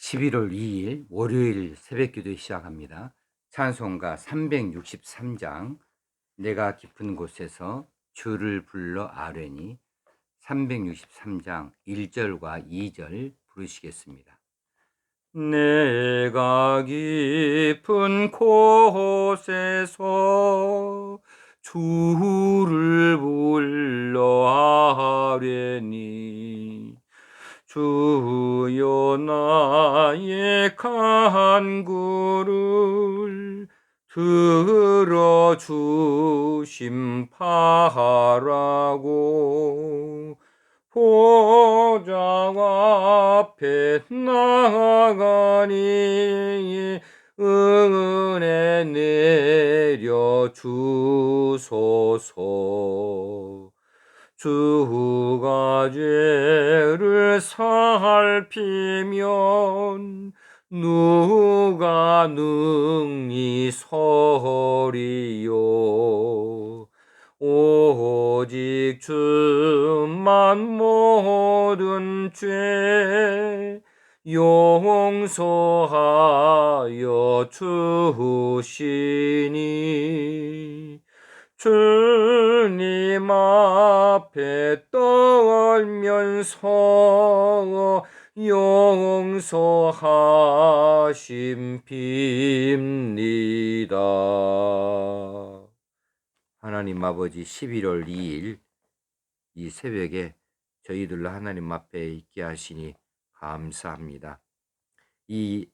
11월 2일 월요일 새벽기도 시작합니다. 찬송가 363장 내가 깊은 곳에서 주를 불러 아뢰니 363장 1절과 2절 부르시겠습니다. 내가 깊은 곳에서 주를 불러 아뢰니 주여 나의 간구를 들어 주심바라고 보좌 앞에 나가니 은혜 내려 주소서. 주가 죄를 살피면 누가 능히 서리요. 오직 주만 모든 죄 용서하여 주시니 주님 앞에 떨면서 용서하심 빕니다. 하나님 아버지, 11월 2일 이 새벽에 저희들로 하나님 앞에 있게 하시니 감사합니다. 이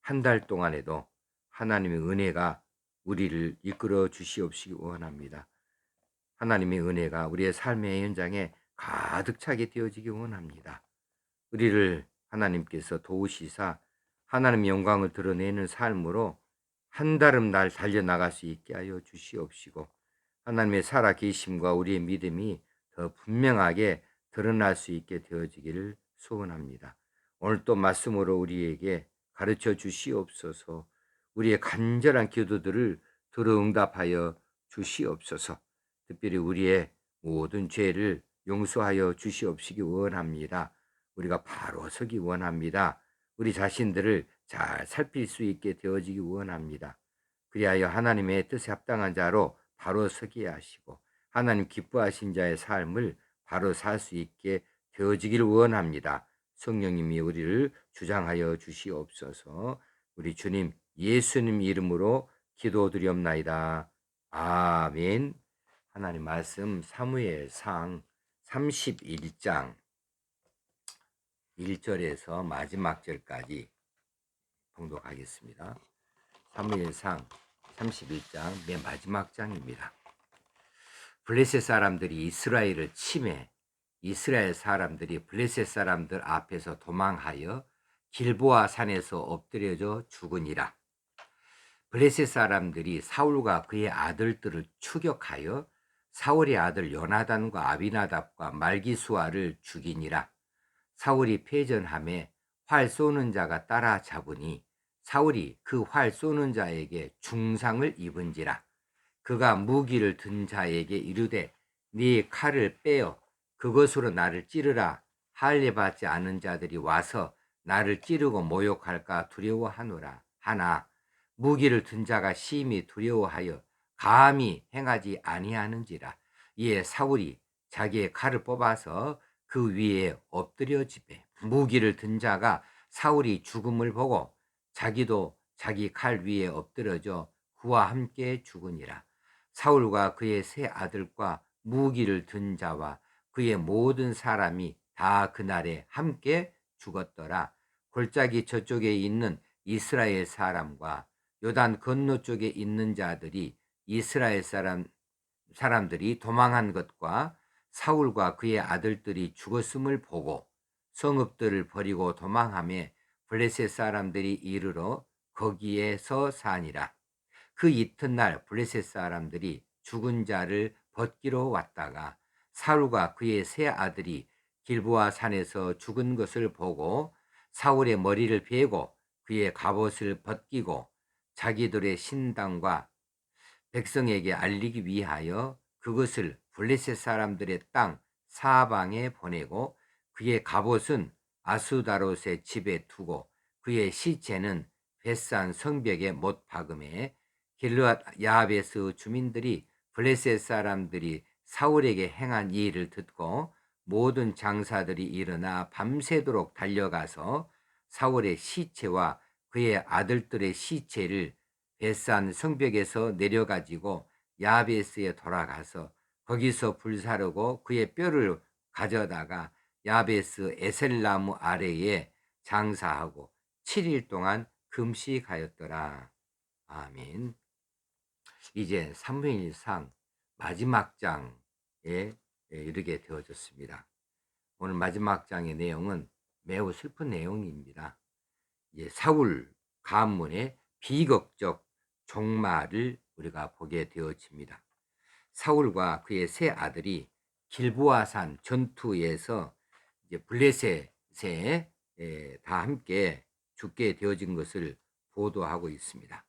한 달 동안에도 하나님의 은혜가 우리를 이끌어 주시옵시기 원합니다. 하나님의 은혜가 우리의 삶의 현장에 가득 차게 되어지기 원합니다. 우리를 하나님께서 도우시사 하나님의 영광을 드러내는 삶으로 한달음 날 달려나갈 수 있게 하여 주시옵시고, 하나님의 살아계심과 우리의 믿음이 더 분명하게 드러날 수 있게 되어지기를 소원합니다. 오늘 또 말씀으로 우리에게 가르쳐 주시옵소서. 우리의 간절한 기도들을 들어 응답하여 주시옵소서. 특별히 우리의 모든 죄를 용서하여 주시옵시기 원합니다. 우리가 바로 서기 원합니다. 우리 자신들을 잘 살필 수 있게 되어지기 원합니다. 그리하여 하나님의 뜻에 합당한 자로 바로 서게 하시고 하나님 기뻐하신 자의 삶을 바로 살 수 있게 되어지기를 원합니다. 성령님이 우리를 주장하여 주시옵소서. 우리 주님 예수님 이름으로 기도드리옵나이다. 아멘. 하나님 말씀 사무엘상 31장 1절에서 마지막 절까지 봉독하겠습니다. 사무엘상 31장 맨 마지막 장입니다. 블레셋 사람들이 이스라엘을 침해 이스라엘 사람들이 블레셋 사람들 앞에서 도망하여 길보아 산에서 엎드려져 죽으니라. 블레셋 사람들이 사울과 그의 아들들을 추격하여 사울의 아들 요나단과 아비나답과 말기수아를 죽이니라. 사울이 패전함에 활 쏘는 자가 따라잡으니 사울이 그 활 쏘는 자에게 중상을 입은지라. 그가 무기를 든 자에게 이르되 네 칼을 빼어 그것으로 나를 찌르라. 할례 받지 않은 자들이 와서 나를 찌르고 모욕할까 두려워하노라 하나, 무기를 든 자가 심히 두려워하여 감히 행하지 아니하는지라. 이에 사울이 자기의 칼을 뽑아서 그 위에 엎드려지매 무기를 든 자가 사울이 죽음을 보고 자기도 자기 칼 위에 엎드러져 그와 함께 죽으니라. 사울과 그의 세 아들과 무기를 든 자와 그의 모든 사람이 다 그날에 함께 죽었더라. 골짜기 저쪽에 있는 이스라엘 사람과 요단 건너 쪽에 있는 자들이 이스라엘 사람들이 도망한 것과 사울과 그의 아들들이 죽었음을 보고 성읍들을 버리고 도망하며 블레셋 사람들이 이르러 거기에서 사니라. 그 이튿날 블레셋 사람들이 죽은 자를 벗기러 왔다가 사울과 그의 세 아들이 길보아 산에서 죽은 것을 보고 사울의 머리를 베고 그의 갑옷을 벗기고 자기들의 신당과 백성에게 알리기 위하여 그것을 블레셋 사람들의 땅 사방에 보내고 그의 갑옷은 아수다롯의 집에 두고 그의 시체는 벳산 성벽에 못 박음에 길르앗 야베스 주민들이 블레셋 사람들이 사울에게 행한 이 일을 듣고 모든 장사들이 일어나 밤새도록 달려가서 사울의 시체와 그의 아들들의 시체를 벳산 성벽에서 내려가지고 야베스에 돌아가서 거기서 불사르고 그의 뼈를 가져다가 야베스 에셀나무 아래에 장사하고 7일 동안 금식하였더라. 아멘. 이제 사무엘상 마지막 장에 이르게 되어졌습니다. 오늘 마지막 장의 내용은 매우 슬픈 내용입니다. 이제 사울 가문의 비극적 종말을 우리가 보게 되어집니다. 사울과 그의 세 아들이 길보아산 전투에서 이제 블레셋에 다 함께 죽게 되어진 것을 보도하고 있습니다.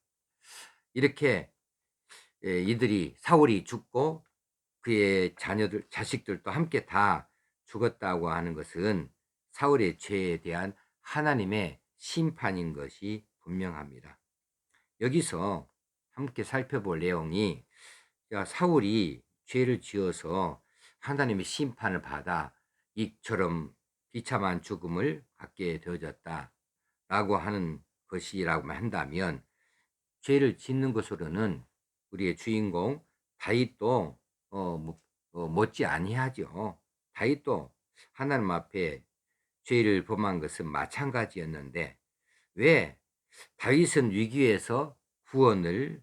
이렇게 이들이 사울이 죽고 그의 자녀들, 자식들도 함께 다 죽었다고 하는 것은 사울의 죄에 대한 하나님의 심판인 것이 분명합니다. 여기서 함께 살펴볼 내용이 사울이 죄를 지어서 하나님의 심판을 받아 이처럼 비참한 죽음을 갖게 되어졌다라고 하는 것이라고 한다면 죄를 짓는 것으로는 우리의 주인공 다윗도 못지 아니하죠. 다윗도 하나님 앞에 죄를 범한 것은 마찬가지였는데 왜 다윗은 위기에서 구원을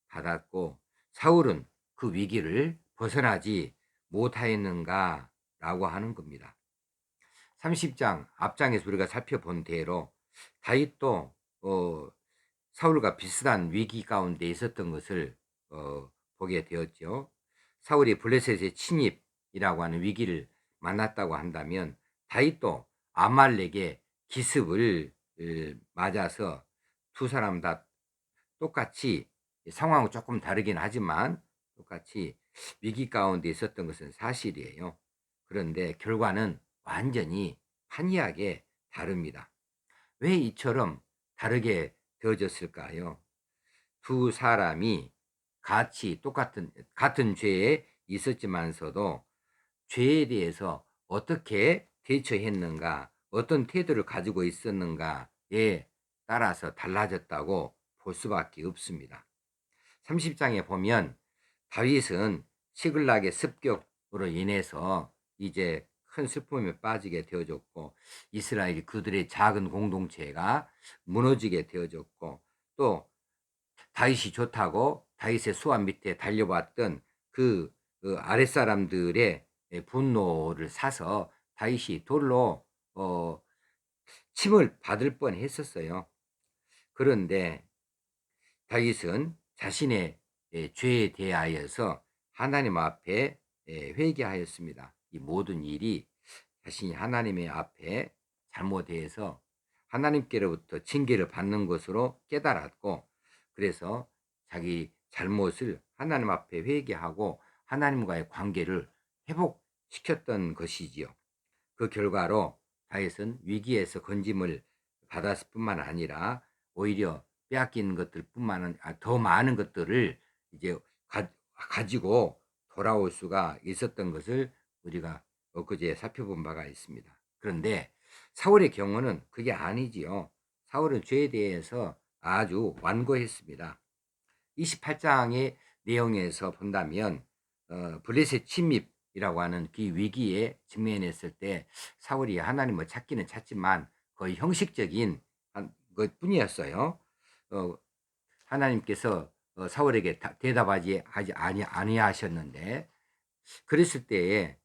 받았고 사울은 그 위기를 벗어나지 못하였는가라고 하는 겁니다. 30장 앞장에서 우리가 살펴본 대로 다윗도 사울과 비슷한 위기 가운데 있었던 것을 보게 되었죠. 사울이 블레셋의 침입이라고 하는 위기를 만났다고 한다면 다윗도 아말렉의 기습을 맞아서 두 사람 다 똑같이 상황은 조금 다르긴 하지만 똑같이 위기 가운데 있었던 것은 사실이에요. 그런데 결과는 완전히 한이하게 다릅니다. 왜 이처럼 다르게 되어졌을까요? 두 사람이 같이 같은 죄에 있었지만서도 죄에 대해서 어떻게 대처했는가, 어떤 태도를 가지고 있었는가에 따라서 달라졌다고 볼 수밖에 없습니다. 30장에 보면 다윗은 시글락의 습격으로 인해서 이제 큰 슬픔에 빠지게 되어졌고 이스라엘이 그들의 작은 공동체가 무너지게 되어졌고 또 다윗이 좋다고 다윗의 수완 밑에 달려봤던 그 아랫사람들의 분노를 사서 다윗이 돌로 침을 받을 뻔했었어요. 그런데 다윗은 자신의 죄에 대하여서 하나님 앞에 회개하였습니다. 이 모든 일이 자신이 하나님의 앞에 잘못해서 하나님께로부터 징계를 받는 것으로 깨달았고 그래서 자기 잘못을 하나님 앞에 회개하고 하나님과의 관계를 회복시켰던 것이지요. 그 결과로 다윗은 위기에서 건짐을 받았을 뿐만 아니라 오히려 빼앗긴 것들 뿐만 아니라 더 많은 것들을 이제 가지고 돌아올 수가 있었던 것을 우리가 엊그제 살펴본 바가 있습니다. 그런데 사울의 경우는 그게 아니지요. 사울은 죄에 대해서 아주 완고했습니다. 28장의 내용에서 본다면 블레셋 침입이라고 하는 그 위기에 직면했을 때 사울이 하나님을 찾기는 찾지만 거의 형식적인 것뿐이었어요. 하나님께서 사울에게 대답하지 아니하셨는데 그랬을 때에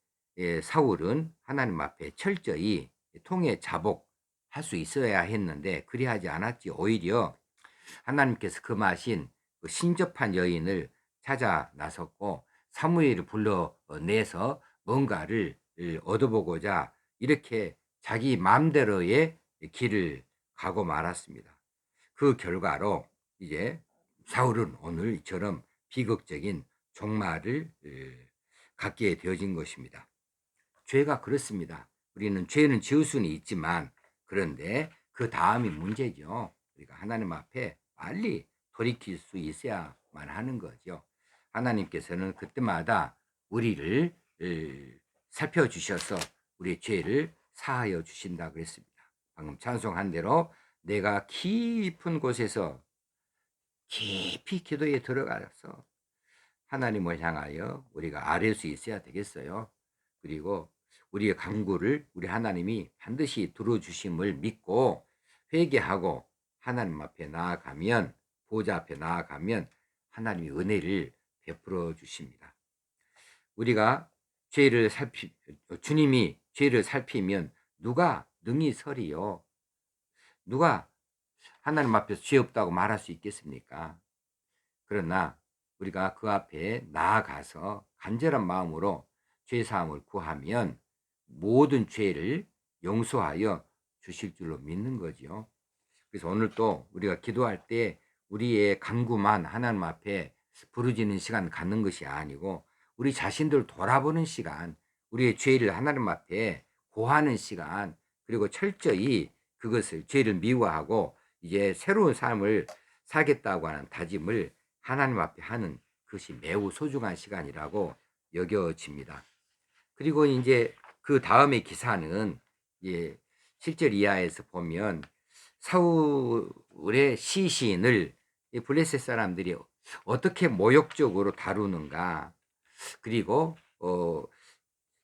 사울은 하나님 앞에 철저히 통해 자복할 수 있어야 했는데 그리하지 않았지. 오히려 하나님께서 금하신 그 신접한 여인을 찾아 나섰고 사무엘을 불러내서 뭔가를 얻어보고자 이렇게 자기 마음대로의 길을 가고 말았습니다. 그 결과로 이제 사울은 오늘 이처럼 비극적인 종말을 갖게 되어진 것입니다. 죄가 그렇습니다. 우리는 죄는 지을 수는 있지만 그런데 그 다음이 문제죠. 우리가 하나님 앞에 빨리 돌이킬 수 있어야만 하는 거죠. 하나님께서는 그때마다 우리를 살펴주셔서 우리의 죄를 사하여 주신다 그랬습니다. 방금 찬송한 대로 내가 깊은 곳에서 깊이 기도에 들어가서 하나님을 향하여 우리가 아뢰 수 있어야 되겠어요. 그리고 우리의 간구를 우리 하나님이 반드시 들어주심을 믿고 회개하고 하나님 앞에 나아가면, 보좌 앞에 나아가면 하나님이 은혜를 베풀어 주십니다. 우리가 주님이 죄를 살피면 누가 능히 서리요? 누가 하나님 앞에서 죄 없다고 말할 수 있겠습니까? 그러나 우리가 그 앞에 나아가서 간절한 마음으로 죄사함을 구하면 모든 죄를 용서하여 주실 줄로 믿는 거지요. 그래서 오늘 또 우리가 기도할 때 우리의 간구만 하나님 앞에 부르짖는 시간 갖는 것이 아니고 우리 자신들 돌아보는 시간, 우리의 죄를 하나님 앞에 고하는 시간, 그리고 철저히 그것을 죄를 미워하고 이제 새로운 삶을 살겠다고 하는 다짐을 하나님 앞에 하는 것이 매우 소중한 시간이라고 여겨집니다. 그리고 이제 그 다음의 기사는 예, 7절 이하에서 보면 사울의 시신을 이 블레셋 사람들이 어떻게 모욕적으로 다루는가, 그리고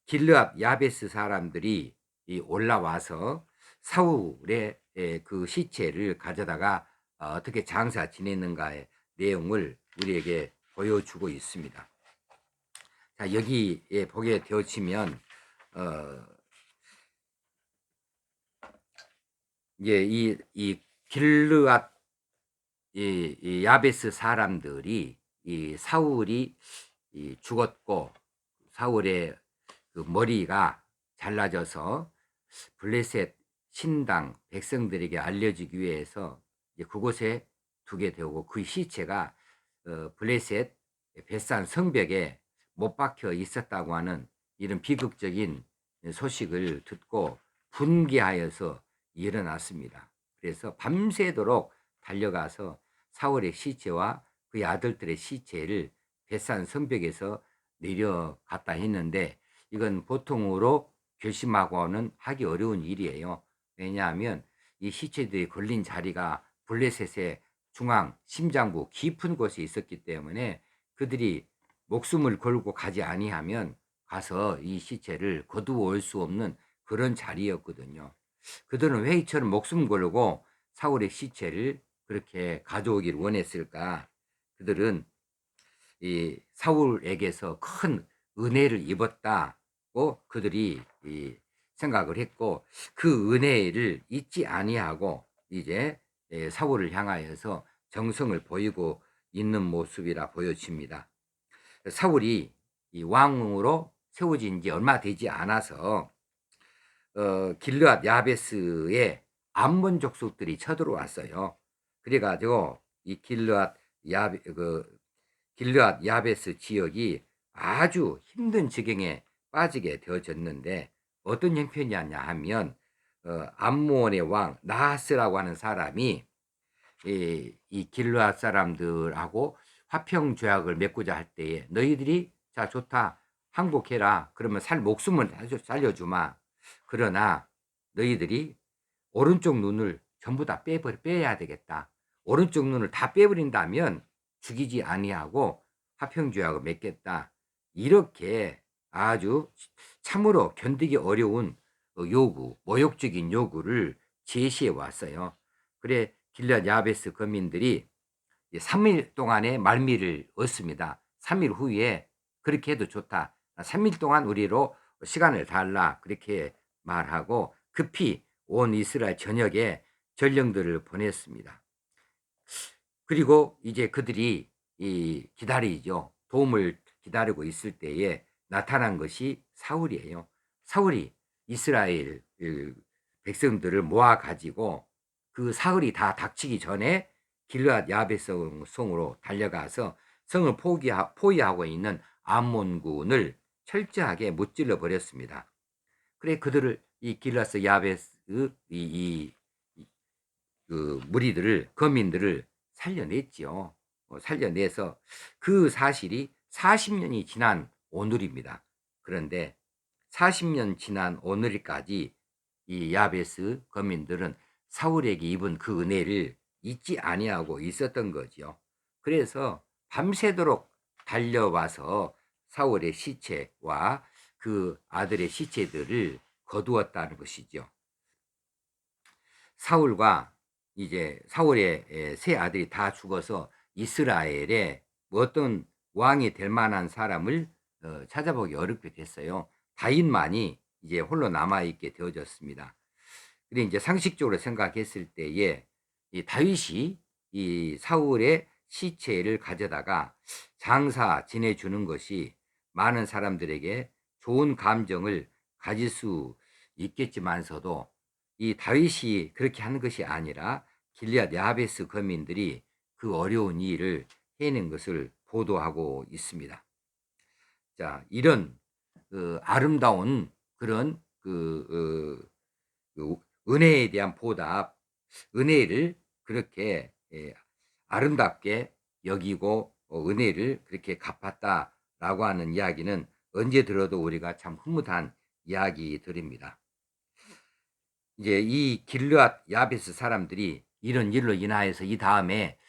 길르앗 야베스 사람들이 올라와서 사울의 그 시체를 가져다가 어떻게 장사 지냈는가의 내용을 우리에게 보여주고 있습니다. 자, 여기에 보게 되어지면 이제 이 길르앗 이 야베스 사람들이 이 사울이 죽었고 사울의 그 머리가 잘라져서 블레셋 신당 백성들에게 알려지기 위해서 이제 그곳에 두게 되고 그 시체가 블레셋 벳산 성벽에 못 박혀 있었다고 하는 이런 비극적인 소식을 듣고 분개하여서 일어났습니다. 그래서 밤새도록 달려가서 사울의 시체와 그의 아들들의 시체를 벳산 성벽에서 내려갔다 했는데 이건 보통으로 결심하고는 하기 어려운 일이에요. 왜냐하면 이 시체들이 걸린 자리가 블레셋의 중앙 심장부 깊은 곳에 있었기 때문에 그들이 목숨을 걸고 가지 아니하면 가서 이 시체를 거두어 올 수 없는 그런 자리였거든요. 그들은 왜 이처럼 목숨 걸고 사울의 시체를 그렇게 가져오기를 원했을까? 그들은 이 사울에게서 큰 은혜를 입었다고 그들이 생각을 했고 그 은혜를 잊지 아니하고 이제 사울을 향하여서 정성을 보이고 있는 모습이라 보여집니다. 사울이 이 왕으로 세워진 지 얼마 되지 않아서 길르앗 야베스의 암몬 족속들이 쳐들어왔어요. 그래가지고 이 길르앗 야베스 지역이 아주 힘든 지경에 빠지게 되어졌는데 어떤 형편이었냐 하면 암몬의 왕 나하스라고 하는 사람이 이 길르앗 사람들하고 화평 조약을 맺고자 할 때에 너희들이 자 좋다 항복해라 그러면 목숨을 살려주마. 그러나 너희들이 오른쪽 눈을 전부 다 빼야 되겠다. 오른쪽 눈을 다 빼버린다면 죽이지 아니하고 화평조약을 맺겠다. 이렇게 아주 참으로 견디기 어려운 모욕적인 요구를 제시해 왔어요. 그래 길앗 야베스 거민들이 3일 동안의 말미를 얻습니다. 3일 후에 그렇게 해도 좋다. 3일 동안 우리로 시간을 달라. 그렇게 말하고 급히 온 이스라엘 전역에 전령들을 보냈습니다. 그리고 이제 그들이 기다리죠. 도움을 기다리고 있을 때에 나타난 것이 사울이에요. 사울이 이스라엘 백성들을 모아가지고 그 사흘이 다 닥치기 전에 길르앗 야베스 성으로 달려가서 성을 포위하고 있는 암몬군을 철저하게 무찔러 버렸습니다. 그래 그들을 이 길르앗 야베스 그 무리들을 거민들을 살려냈지요. 살려내서 그 사실이 40년이 지난 오늘입니다. 그런데 40년 지난 오늘까지 이 야베스 거민들은 사울에게 입은 그 은혜를 잊지 아니하고 있었던 거지요. 그래서 밤새도록 달려와서 사울의 시체와 그 아들의 시체들을 거두었다는 것이죠. 사울과 이제 사울의 세 아들이 다 죽어서 이스라엘에 어떤 왕이 될 만한 사람을 찾아보기 어렵게 됐어요. 다윗만이 이제 홀로 남아있게 되어졌습니다. 그런데 이제 상식적으로 생각했을 때에 이 다윗이 이 사울의 시체를 가져다가 장사 지내주는 것이 많은 사람들에게 좋은 감정을 가질 수 있겠지만서도 이 다윗이 그렇게 하는 것이 아니라 길앗 야베스 거민들이 그 어려운 일을 해낸 것을 보도하고 있습니다. 자, 이런 아름다운 그런 그 은혜에 대한 보답, 은혜를 그렇게 아름답게 여기고 은혜를 그렇게 갚았다라고 하는 이야기는 언제 들어도 우리가 참 흐뭇한 이야기들입니다. 이제 이 길르앗 야베스 사람들이 이런 일로 인하여서 이 다음에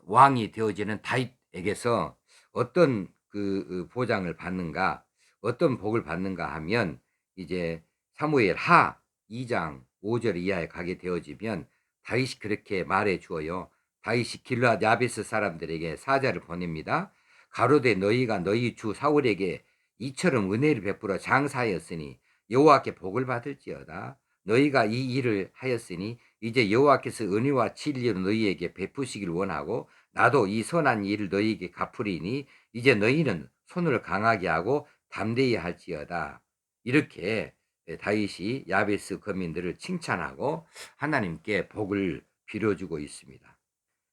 왕이 되어지는 다윗에게서 어떤 그 보장을 받는가, 어떤 복을 받는가 하면 이제 사무엘 하 2장 5절 이하에 가게 되어지면 다윗이 그렇게 말해 주어요. 다윗이 길르앗 야베스 사람들에게 사자를 보냅니다. 가로되 너희가 너희 주 사울에게 이처럼 은혜를 베풀어 장사하였으니 여호와께 복을 받을지어다. 너희가 이 일을 하였으니 이제 여호와께서 은혜와 진리로 너희에게 베푸시길 원하고 나도 이 선한 일을 너희에게 갚으리니 이제 너희는 손을 강하게 하고 담대히 할지어다. 이렇게 다윗이 야베스 거민들을 칭찬하고 하나님께 복을 빌어주고 있습니다.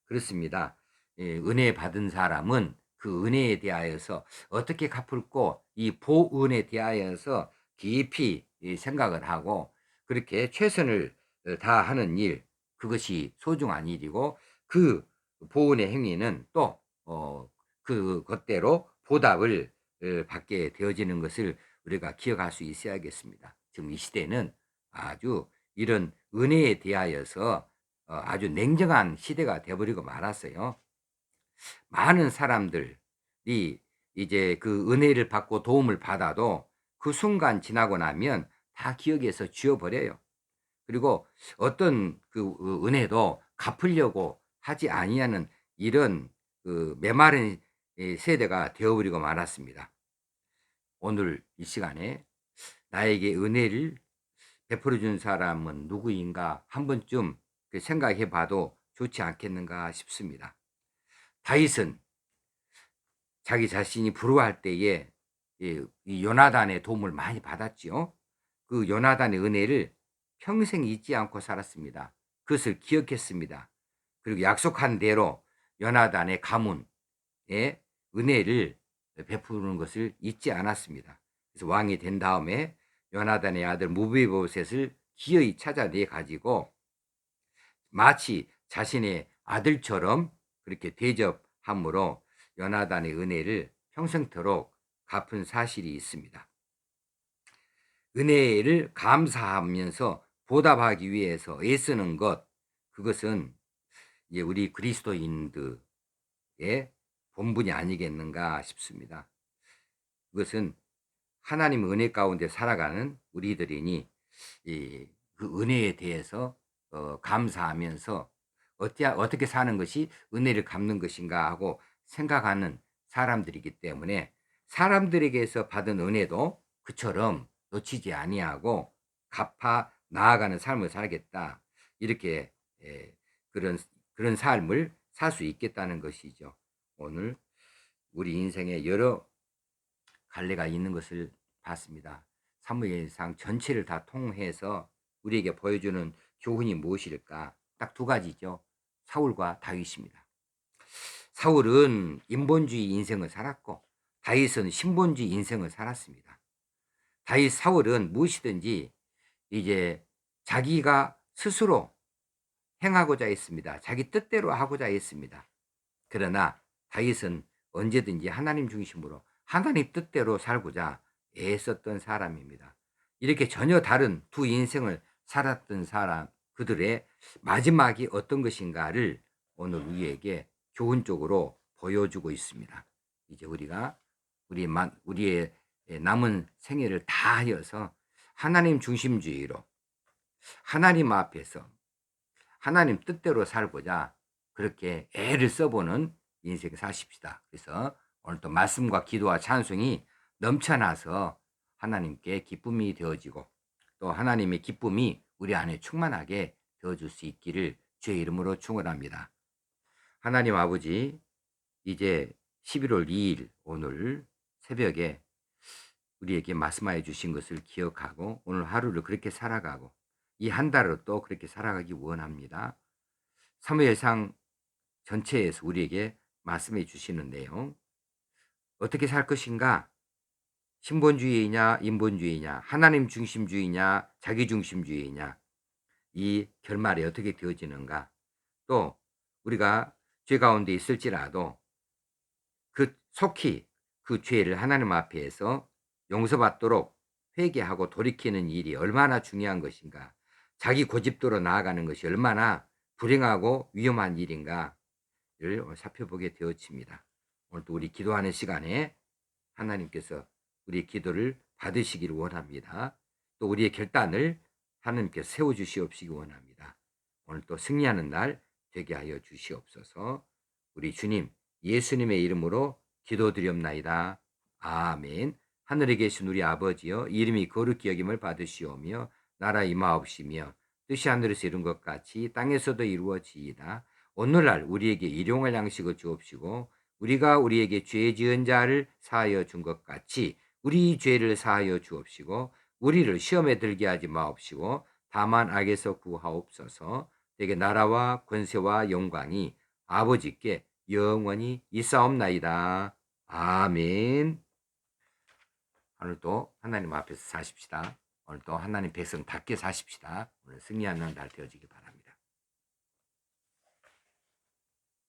그렇습니다. 은혜 받은 사람은 그 은혜에 대하여서 어떻게 갚을고 이 보은에 대하여서 깊이 생각을 하고 그렇게 최선을 다하는 일, 그것이 소중한 일이고 그 보은의 행위는 또 그것대로 보답을 받게 되어지는 것을 우리가 기억할 수 있어야겠습니다. 지금 이 시대는 아주 이런 은혜에 대하여서 아주 냉정한 시대가 되어버리고 말았어요. 많은 사람들이 이제 그 은혜를 받고 도움을 받아도 그 순간 지나고 나면 다 기억에서 지워버려요. 그리고 어떤 그 은혜도 갚으려고 하지 아니하는 이런 그 메마른 세대가 되어버리고 말았습니다. 오늘 이 시간에 나에게 은혜를 베풀어 준 사람은 누구인가 한 번쯤 생각해 봐도 좋지 않겠는가 싶습니다. 다윗은 자기 자신이 불우할 때에 이 요나단의 도움을 많이 받았지요. 그 요나단의 은혜를 평생 잊지 않고 살았습니다. 그것을 기억했습니다. 그리고 약속한 대로 요나단의 가문에 은혜를 베푸는 것을 잊지 않았습니다. 그래서 왕이 된 다음에 요나단의 아들 무비보셋을 기어이 찾아내 가지고 마치 자신의 아들처럼 그렇게 대접함으로 요나단의 은혜를 평생토록 갚은 사실이 있습니다. 은혜를 감사하면서 보답하기 위해서 애쓰는 것, 그것은 이제 우리 그리스도인들의 본분이 아니겠는가 싶습니다. 그것은 하나님 은혜 가운데 살아가는 우리들이니 그 은혜에 대해서 감사하면서 어떻게 사는 것이 은혜를 갚는 것인가 하고 생각하는 사람들이기 때문에 사람들에게서 받은 은혜도 그처럼 놓치지 아니하고 갚아 나아가는 삶을 살겠다. 이렇게 그런 삶을 살 수 있겠다는 것이죠. 오늘 우리 인생에 여러 갈래가 있는 것을 봤습니다. 사무엘상 전체를 다 통해서 우리에게 보여주는 교훈이 무엇일까? 딱 두 가지죠. 사울과 다윗입니다. 사울은 인본주의 인생을 살았고 다윗은 신본주의 인생을 살았습니다. 사울은 무엇이든지 이제 자기가 스스로 행하고자 했습니다. 자기 뜻대로 하고자 했습니다. 그러나 다윗은 언제든지 하나님 중심으로 하나님 뜻대로 살고자 애썼던 사람입니다. 이렇게 전혀 다른 두 인생을 살았던 사람, 그들의 마지막이 어떤 것인가를 오늘 우리에게 교훈적으로 보여주고 있습니다. 이제 우리가 우리의 남은 생애를 다하여서 하나님 중심주의로 하나님 앞에서 하나님 뜻대로 살고자 그렇게 애를 써보는 인생 사십시다. 그래서 오늘 또 말씀과 기도와 찬송이 넘쳐나서 하나님께 기쁨이 되어지고 또 하나님의 기쁨이 우리 안에 충만하게 되어줄 수 있기를 주의 이름으로 축원합니다. 하나님 아버지, 이제 11월 2일 오늘 새벽에 우리에게 말씀하여 주신 것을 기억하고 오늘 하루를 그렇게 살아가고 이 한 달을 또 그렇게 살아가기 원합니다. 사무엘상 전체에서 우리에게 말씀해 주시는 내용, 어떻게 살 것인가? 신본주의냐 인본주의냐, 하나님 중심주의냐 자기 중심주의냐, 이 결말이 어떻게 되어지는가. 또 우리가 죄 가운데 있을지라도 속히 그 죄를 하나님 앞에서 용서받도록 회개하고 돌이키는 일이 얼마나 중요한 것인가, 자기 고집대로 나아가는 것이 얼마나 불행하고 위험한 일인가를 살펴보게 되어집니다. 오늘도 우리 기도하는 시간에 하나님께서 우리 기도를 받으시기를 원합니다. 또 우리의 결단을 하나님께서 세워주시옵시기 원합니다. 오늘 또 승리하는 날 되게 하여 주시옵소서. 우리 주님 예수님의 이름으로 기도드리옵나이다. 아멘. 하늘에 계신 우리 아버지여, 이름이 거룩히 여김을 받으시오며 나라 임하옵시며 뜻이 하늘에서 이룬 것 같이 땅에서도 이루어지이다. 오늘날 우리에게 일용할 양식을 주옵시고 우리가 우리에게 죄 지은 자를 사하여 준 것 같이 우리 죄를 사하여 주옵시고 우리를 시험에 들게 하지 마옵시고 다만 악에서 구하옵소서. 되게 나라와 권세와 영광이 아버지께 영원히 있사옵나이다. 아멘. 오늘도 하나님 앞에서 사십시다. 오늘도 하나님 백성답게 사십시다. 오늘 승리하는 날 되어지기 바랍니다.